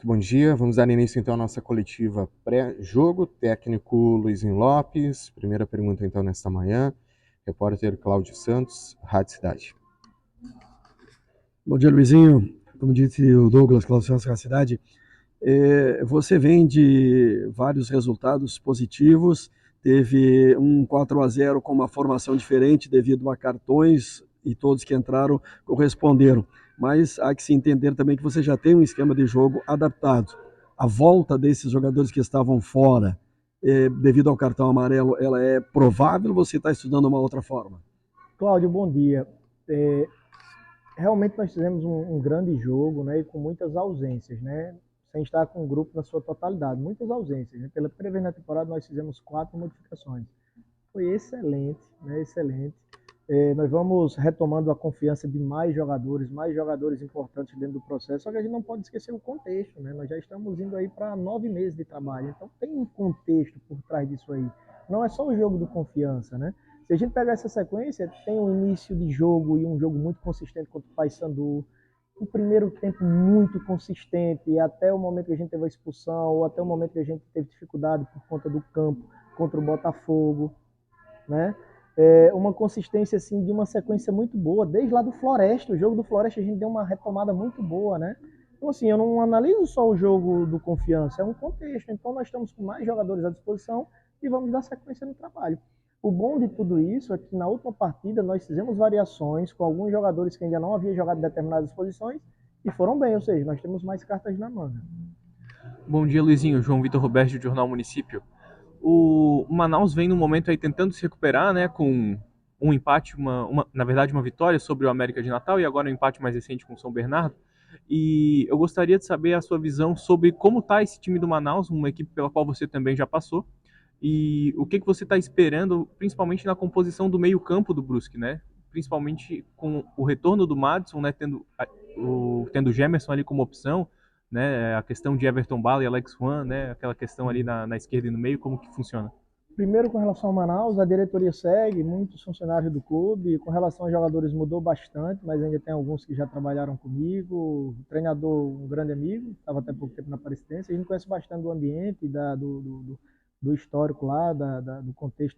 Muito bom dia. Vamos dar início então à nossa coletiva pré-jogo. Técnico Luizinho Lopes. Primeira pergunta então nesta manhã. Repórter Cláudio Santos, Rádio Cidade. Bom dia, Luizinho. Como disse o Douglas, Cláudio Santos, Rádio Cidade. Você vem de vários resultados positivos. Teve um 4-0 com uma formação diferente devido a cartões e todos que entraram corresponderam. Mas há que se entender também que você já tem um esquema de jogo adaptado. A volta desses jogadores que estavam fora, devido ao cartão amarelo, ela é provável ou você está estudando uma outra forma? Cláudio, bom dia. Realmente nós fizemos um grande jogo, né, e com muitas ausências, né, sem estar com o grupo na sua totalidade, muitas ausências, né? Pela primeira vez na temporada nós fizemos 4 modificações. Foi excelente, né, excelente. Nós vamos retomando a confiança de mais jogadores importantes dentro do processo, só que a gente não pode esquecer o contexto, né? Nós já estamos indo aí para 9 meses de trabalho, então tem um contexto por trás disso aí. Não é só o jogo do confiança, né? Se a gente pegar essa sequência, tem um início de jogo e um jogo muito consistente contra o Paysandu, um primeiro tempo muito consistente, até o momento que a gente teve a expulsão, ou até o momento que a gente teve dificuldade por conta do campo contra o Botafogo, né? Uma consistência assim de uma sequência muito boa, desde lá do Floresta, o jogo do Floresta a gente deu uma retomada muito boa, né? Então assim, eu não analiso só o jogo do Confiança, é um contexto, então nós estamos com mais jogadores à disposição e vamos dar sequência no trabalho. O bom de tudo isso é que na última partida nós fizemos variações com alguns jogadores que ainda não haviam jogado determinadas posições e foram bem, ou seja, nós temos mais cartas na manga. Bom dia, Luizinho. João Vitor Roberto, do Jornal Município. O Manaus vem no momento aí tentando se recuperar, né, com um empate, na verdade uma vitória sobre o América de Natal e agora um empate mais recente com o São Bernardo. E eu gostaria de saber a sua visão sobre como está esse time do Manaus, uma equipe pela qual você também já passou, e o que você está esperando, principalmente na composição do meio-campo do Brusque, né? Principalmente com o retorno do Madison, né, tendo o Gemerson ali como opção, né? A questão de Everton Bala e Alex Juan, né? Aquela questão ali na esquerda e no meio, como que funciona? Primeiro, com relação ao Manaus, a diretoria segue, muitos funcionários do clube. Com relação aos jogadores, mudou bastante, mas ainda tem alguns que já trabalharam comigo. O treinador, um grande amigo, estava até pouco tempo na Aparecidense. A gente conhece bastante do ambiente, do histórico lá, do contexto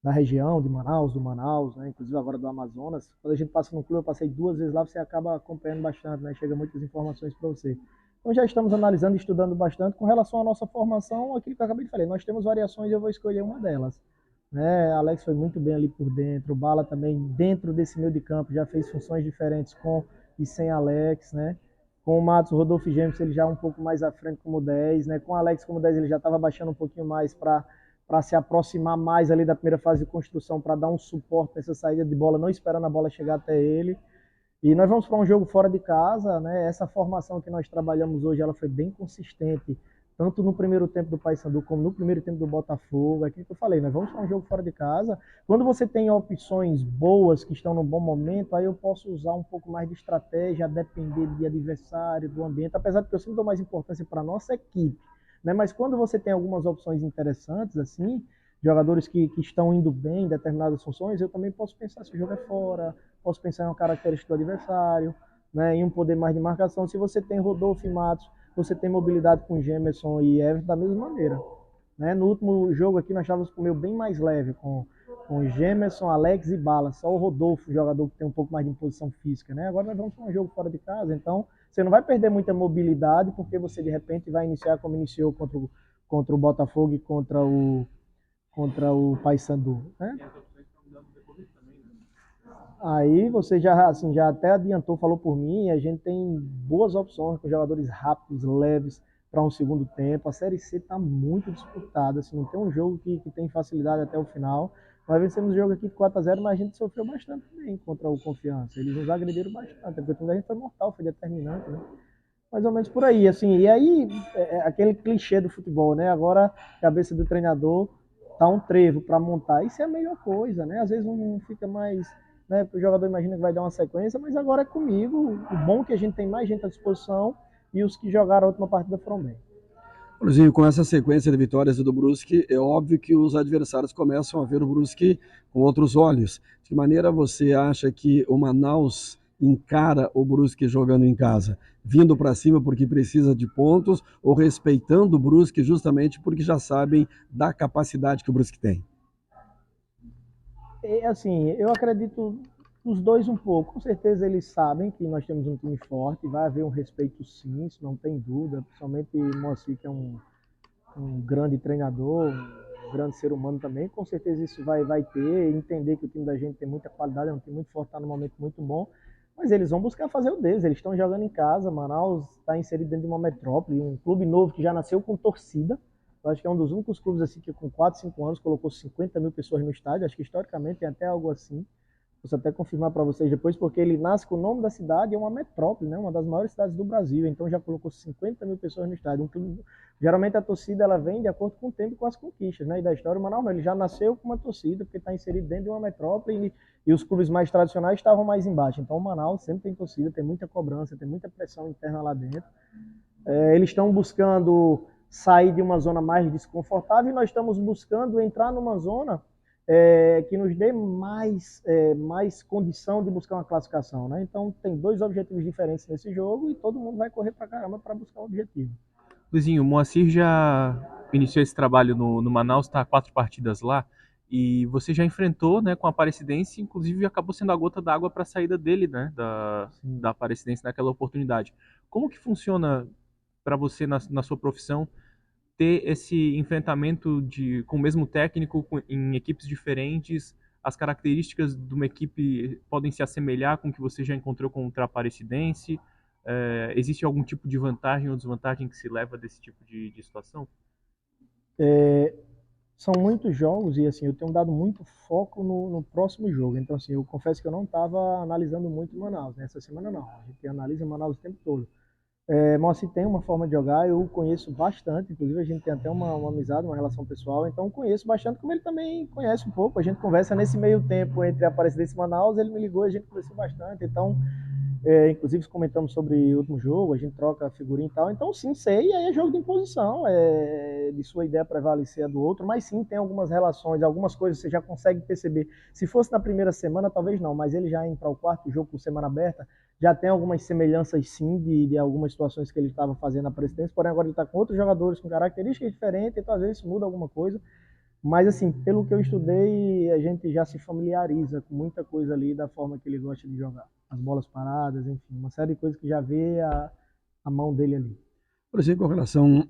da região de Manaus, do Manaus, né? Inclusive agora do Amazonas. Quando a gente passa no clube, eu passei 2 vezes lá, você acaba acompanhando bastante, né? Chega muitas informações para você. Então já estamos analisando e estudando bastante. Com relação à nossa formação, aquilo que eu acabei de falar, nós temos variações e eu vou escolher uma delas. Né? Alex foi muito bem ali por dentro, o Bala também dentro desse meio de campo já fez funções diferentes com e sem Alex, né? Com o Matos, o Rodolfo Gêmeos, ele já um pouco mais à frente como 10, né? Com o Alex como 10, ele já estava baixando um pouquinho mais para se aproximar mais ali da primeira fase de construção, para dar um suporte nessa saída de bola, não esperando a bola chegar até ele. E nós vamos para um jogo fora de casa, né? Essa formação que nós trabalhamos hoje, ela foi bem consistente, tanto no primeiro tempo do Paysandu como no primeiro tempo do Botafogo. É aquilo que eu falei, nós vamos para um jogo fora de casa. Quando você tem opções boas, que estão no bom momento, aí eu posso usar um pouco mais de estratégia, a depender de adversário, do ambiente, apesar de que eu sempre dou mais importância para a nossa equipe. Né? Mas quando você tem algumas opções interessantes, assim, jogadores que estão indo bem em determinadas funções, eu também posso pensar se o jogo é fora, posso pensar em uma característica do adversário, né, em um poder mais de marcação. Se você tem Rodolfo e Matos, você tem mobilidade com Gemerson e Everton da mesma maneira. Né? No último jogo aqui nós estávamos com o meu bem mais leve, com Gemerson, Alex e Bala. Só o Rodolfo, jogador que tem um pouco mais de imposição física. Né? Agora nós vamos para um jogo fora de casa, então você não vai perder muita mobilidade, porque você de repente vai iniciar como iniciou contra o Botafogo e contra o Paysandu. Né? Aí você já, assim, já até adiantou, falou por mim, a gente tem boas opções com jogadores rápidos, leves para um segundo tempo. A Série C está muito disputada, assim, não tem um jogo que tem facilidade até o final. Nós vencemos o jogo aqui de 4-0, mas a gente sofreu bastante também contra o Confiança. Eles nos agrediram bastante, porque o time da gente foi mortal, foi determinante, né? Mais ou menos por aí, assim. E aí, aquele clichê do futebol, né? Agora, a cabeça do treinador tá um trevo para montar. Isso é a melhor coisa, né? Às vezes não fica mais, né? O jogador imagina que vai dar uma sequência, mas agora é comigo. O bom é que a gente tem mais gente à disposição e os que jogaram a última partida foram bem. Luizinho, com essa sequência de vitórias do Brusque, é óbvio que os adversários começam a ver o Brusque com outros olhos. De que maneira você acha que o Manaus encara o Brusque jogando em casa? Vindo para cima porque precisa de pontos ou respeitando o Brusque justamente porque já sabem da capacidade que o Brusque tem? Assim, eu acredito nos dois um pouco. Com certeza eles sabem que nós temos um time forte, vai haver um respeito sim, isso não tem dúvida. Principalmente o Moacir, que é um grande treinador, um grande ser humano também. Com certeza isso vai ter, entender que o time da gente tem muita qualidade, é um time muito forte, está num momento muito bom. Mas eles vão buscar fazer o deles, eles estão jogando em casa. Manaus está inserido dentro de uma metrópole, um clube novo que já nasceu com torcida. Eu acho que é um dos únicos clubes assim que com 4, 5 anos colocou 50 mil pessoas no estádio. Acho que historicamente tem até algo assim. Posso até confirmar para vocês depois, porque ele nasce com o nome da cidade, é uma metrópole, né? Uma das maiores cidades do Brasil. Então já colocou 50 mil pessoas no estádio. Geralmente a torcida ela vem de acordo com o tempo e com as conquistas, né? E da história, o Manaus ele já nasceu com uma torcida, porque está inserido dentro de uma metrópole e os clubes mais tradicionais estavam mais embaixo. Então o Manaus sempre tem torcida, tem muita cobrança, tem muita pressão interna lá dentro. Eles estão buscando sair de uma zona mais desconfortável e nós estamos buscando entrar numa zona que nos dê mais condição de buscar uma classificação, né? Então tem dois objetivos diferentes nesse jogo e todo mundo vai correr pra caramba para buscar um objetivo. Luizinho, o Moacir já iniciou esse trabalho no Manaus, está 4 partidas lá, e você já enfrentou, né, com a Aparecidense, inclusive acabou sendo a gota d'água para a saída dele, né, da Aparecidense naquela oportunidade. Como que funciona para você na sua profissão ter esse enfrentamento com o mesmo técnico em equipes diferentes? As características de uma equipe podem se assemelhar com o que você já encontrou contra a Aparecidense? Existe algum tipo de vantagem ou desvantagem que se leva desse tipo de situação? São muitos jogos e assim eu tenho dado muito foco no próximo jogo. Então assim, eu confesso que eu não estava analisando muito Manaus, né? Essa semana não. A gente analisa Manaus o tempo todo. Moacir tem uma forma de jogar, eu conheço bastante, inclusive a gente tem até uma amizade, uma relação pessoal, então conheço bastante, como ele também conhece um pouco. A gente conversa nesse meio tempo entre a Aparecidense e Manaus, ele me ligou, a gente conversou bastante, então inclusive comentamos sobre o último jogo, a gente troca figurinha e tal. Então sim, sei, aí é jogo de imposição, de sua ideia prevalecer a do outro, mas sim, tem algumas relações, algumas coisas você já consegue perceber. Se fosse na primeira semana, talvez não, mas ele já indo para o quarto jogo com semana aberta, já tem algumas semelhanças sim de algumas situações que ele estava fazendo na presidência, porém agora ele está com outros jogadores com características diferentes, então às vezes isso muda alguma coisa. Mas, assim, pelo que eu estudei, a gente já se familiariza com muita coisa ali da forma que ele gosta de jogar. As bolas paradas, enfim, uma série de coisas que já vê a mão dele ali. Por exemplo, com relação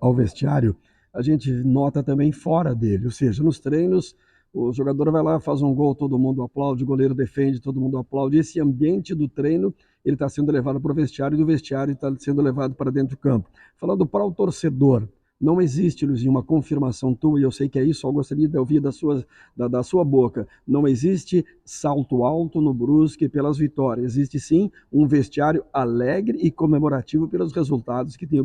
ao vestiário, a gente nota também fora dele, ou seja, nos treinos, o jogador vai lá, faz um gol, todo mundo aplaude, o goleiro defende, todo mundo aplaude. Esse ambiente do treino, ele está sendo levado para o vestiário e do vestiário está sendo levado para dentro do campo. Falando para o torcedor, não existe, Luizinho, uma confirmação tua, e eu sei que é isso, eu gostaria de ouvir da sua boca. Não existe salto alto no Brusque pelas vitórias. Existe sim um vestiário alegre e comemorativo pelos resultados que vem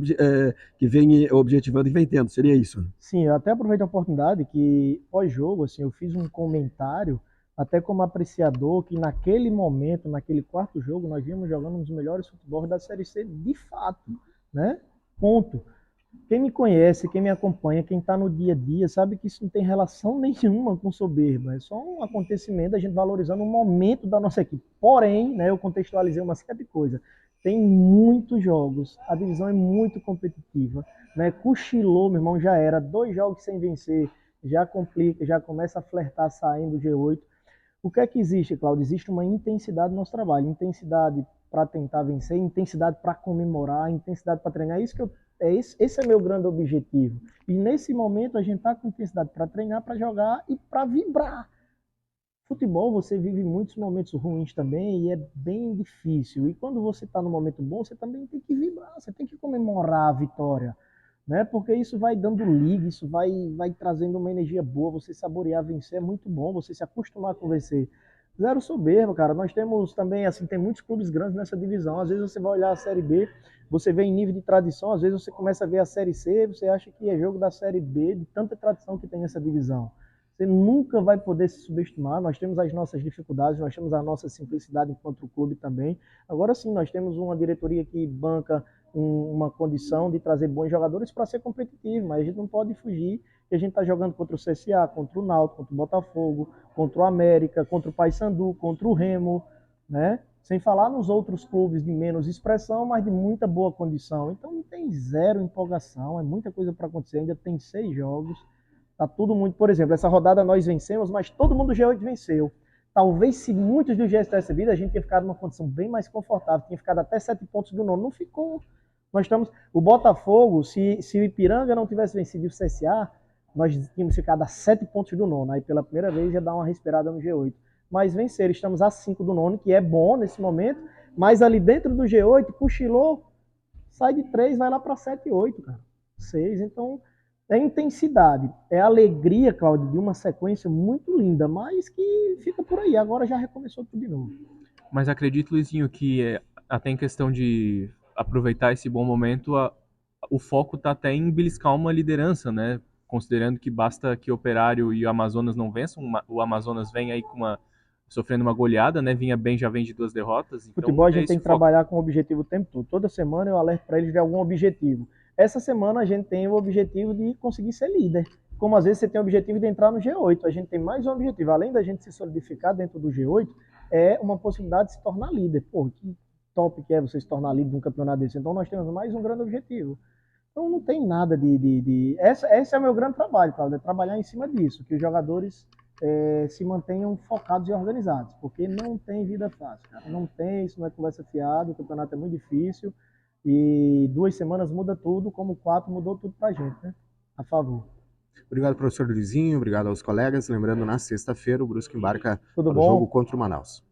objetivando e vem tendo. Seria isso? Sim, eu até aproveito a oportunidade que, pós-jogo, assim, eu fiz um comentário, até como apreciador, que naquele momento, naquele quarto jogo, nós vimos jogando um dos melhores futebols da Série C, de fato, né? Ponto. Quem me conhece, quem me acompanha, quem está no dia a dia, sabe que isso não tem relação nenhuma com soberba. É só um acontecimento, a gente valorizando o momento da nossa equipe. Porém, né, eu contextualizei uma série de coisas. Tem muitos jogos, a divisão é muito competitiva. Né? Cochilou, meu irmão, já era. 2 jogos sem vencer, já complica, já começa a flertar saindo do G8. O que é que existe, Claudio? Existe uma intensidade no nosso trabalho. Intensidade para tentar vencer, intensidade para comemorar, intensidade para treinar. Esse é meu grande objetivo. E nesse momento a gente está com intensidade para treinar, para jogar e para vibrar. Futebol, você vive muitos momentos ruins também e é bem difícil. E quando você está no momento bom, você também tem que vibrar, você tem que comemorar a vitória. Né? Porque isso vai dando liga, isso vai trazendo uma energia boa, você saborear vencer é muito bom, você se acostumar com vencer. Zero soberba, cara. Nós temos também, assim, tem muitos clubes grandes nessa divisão. Às vezes você vai olhar a Série B, você vê em nível de tradição, às vezes você começa a ver a Série C, você acha que é jogo da Série B, de tanta tradição que tem nessa divisão. Você nunca vai poder se subestimar. Nós temos as nossas dificuldades, nós temos a nossa simplicidade enquanto clube também. Agora sim, nós temos uma diretoria que banca uma condição de trazer bons jogadores para ser competitivo, mas a gente não pode fugir que a gente está jogando contra o CSA, contra o Náutico, contra o Botafogo, contra o América, contra o Paysandu, contra o Remo, né? Sem falar nos outros clubes de menos expressão, mas de muita boa condição. Então não tem zero empolgação, é muita coisa para acontecer, ainda tem 6 jogos. Tá tudo muito, por exemplo, essa rodada nós vencemos, mas todo mundo do G8 venceu. Talvez se muitos do G tivessem vindo, a gente tinha ficado numa condição bem mais confortável, tinha ficado até 7 pontos do nono. Não ficou. Nós estamos. O Botafogo, se o Ipiranga não tivesse vencido o CSA, nós tínhamos ficado a 7 pontos do nono. Aí pela primeira vez ia dar uma respirada no G8. Mas vencer, estamos a 5 do nono, que é bom nesse momento, mas ali dentro do G8, cochilou, sai de 3, vai lá para 7 e 8, cara. 6, então é intensidade, é alegria, Cláudio, de uma sequência muito linda, mas que fica por aí, agora já recomeçou tudo de novo. Mas acredito, Luizinho, que até em questão de aproveitar esse bom momento, o foco está até em beliscar uma liderança, né? Considerando que basta que o Operário e o Amazonas não vençam, o Amazonas vem aí sofrendo uma goleada, né? Vinha bem, já vem de 2 derrotas. Então Futebol a gente tem que trabalhar com objetivo o tempo todo. Toda semana eu alerto para eles de algum objetivo. Essa semana a gente tem o objetivo de conseguir ser líder. Como às vezes você tem o objetivo de entrar no G8, a gente tem mais um objetivo. Além da gente se solidificar dentro do G8, é uma possibilidade de se tornar líder. Pô, que top que é você se tornar líder de um campeonato desse. Então nós temos mais um grande objetivo. Então não tem nada Esse é o meu grande trabalho, Cláudio, é trabalhar em cima disso, que os jogadores se mantenham focados e organizados, porque não tem vida fácil, cara. Não tem, isso não é conversa fiada, o campeonato é muito difícil e 2 semanas muda tudo, como 4 mudou tudo pra gente, né? A favor. Obrigado, professor Luizinho, obrigado aos colegas. Lembrando, na sexta-feira o Brusque embarca Tudo para o bom? jogo contra o Manaus.